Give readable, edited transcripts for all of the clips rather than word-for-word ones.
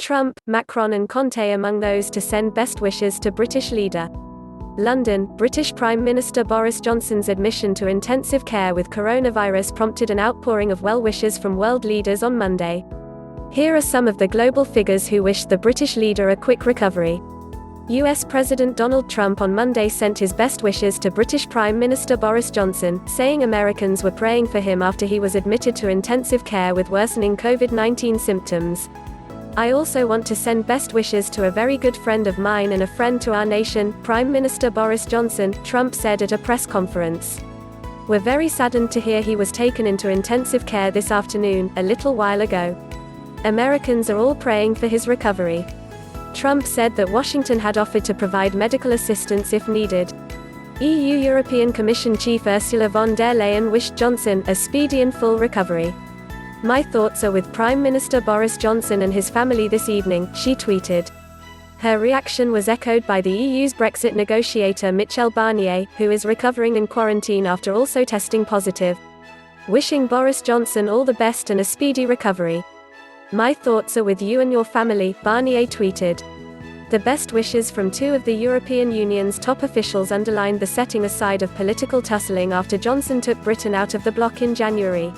Trump, Macron and Conte among those to send best wishes to British leader. London, British Prime Minister Boris Johnson's admission to intensive care with coronavirus prompted an outpouring of well wishes from world leaders on Monday. Here are some of the global figures who wished the British leader a quick recovery. US President Donald Trump on Monday sent his best wishes to British Prime Minister Boris Johnson, saying Americans were praying for him after he was admitted to intensive care with worsening COVID-19 symptoms. "I also want to send best wishes to a very good friend of mine and a friend to our nation, Prime Minister Boris Johnson," Trump said at a press conference. "We're very saddened to hear he was taken into intensive care this afternoon, a little while ago. Americans are all praying for his recovery." Trump said that Washington had offered to provide medical assistance if needed. EU European Commission Chief Ursula von der Leyen wished Johnson a speedy and full recovery. "My thoughts are with Prime Minister Boris Johnson and his family this evening," she tweeted. Her reaction was echoed by the EU's Brexit negotiator Michel Barnier, who is recovering in quarantine after also testing positive. "Wishing Boris Johnson all the best and a speedy recovery. My thoughts are with you and your family," Barnier tweeted. The best wishes from two of the European Union's top officials underlined the setting aside of political tussling after Johnson took Britain out of the bloc in January.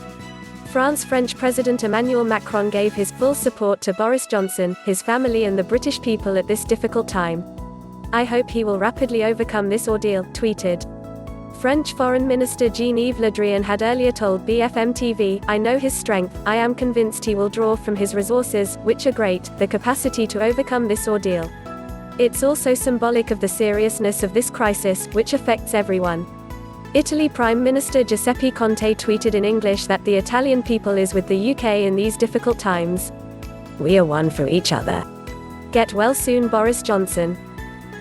French President Emmanuel Macron gave his full support to Boris Johnson, his family and the British people at this difficult time. "I hope he will rapidly overcome this ordeal," tweeted. French Foreign Minister Jean-Yves Le Drian had earlier told BFM TV, "I know his strength, I am convinced he will draw from his resources, which are great, the capacity to overcome this ordeal. It's also symbolic of the seriousness of this crisis, which affects everyone." Italy Prime Minister Giuseppe Conte tweeted in English that the Italian people is with the UK in these difficult times. "We are one for each other. Get well soon, Boris Johnson."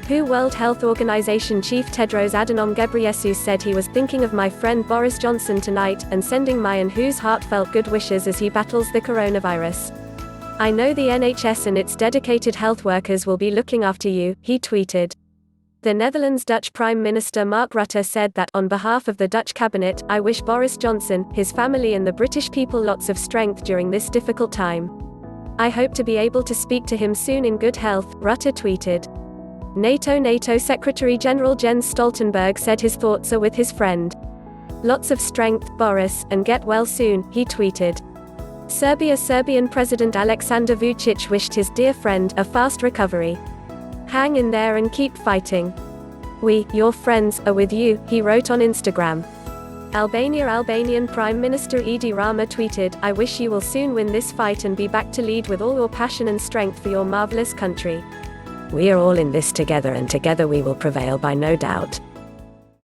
WHO World Health Organization Chief Tedros Adhanom Ghebreyesus said he was thinking of my friend Boris Johnson tonight, and sending my and WHO's heartfelt good wishes as he battles the coronavirus. "I know the NHS and its dedicated health workers will be looking after you," he tweeted. The Netherlands Dutch Prime Minister Mark Rutte said that, on behalf of the Dutch cabinet, "I wish Boris Johnson, his family and the British people lots of strength during this difficult time. I hope to be able to speak to him soon in good health," Rutte tweeted. NATO Secretary General Jens Stoltenberg said his thoughts are with his friend. "Lots of strength, Boris, and get well soon," he tweeted. Serbian President Aleksandar Vučić wished his dear friend a fast recovery. "Hang in there and keep fighting. We, your friends, are with you," he wrote on Instagram. Albanian Prime Minister Edi Rama tweeted, "I wish you will soon win this fight and be back to lead with all your passion and strength for your marvelous country. We are all in this together and together we will prevail by no doubt."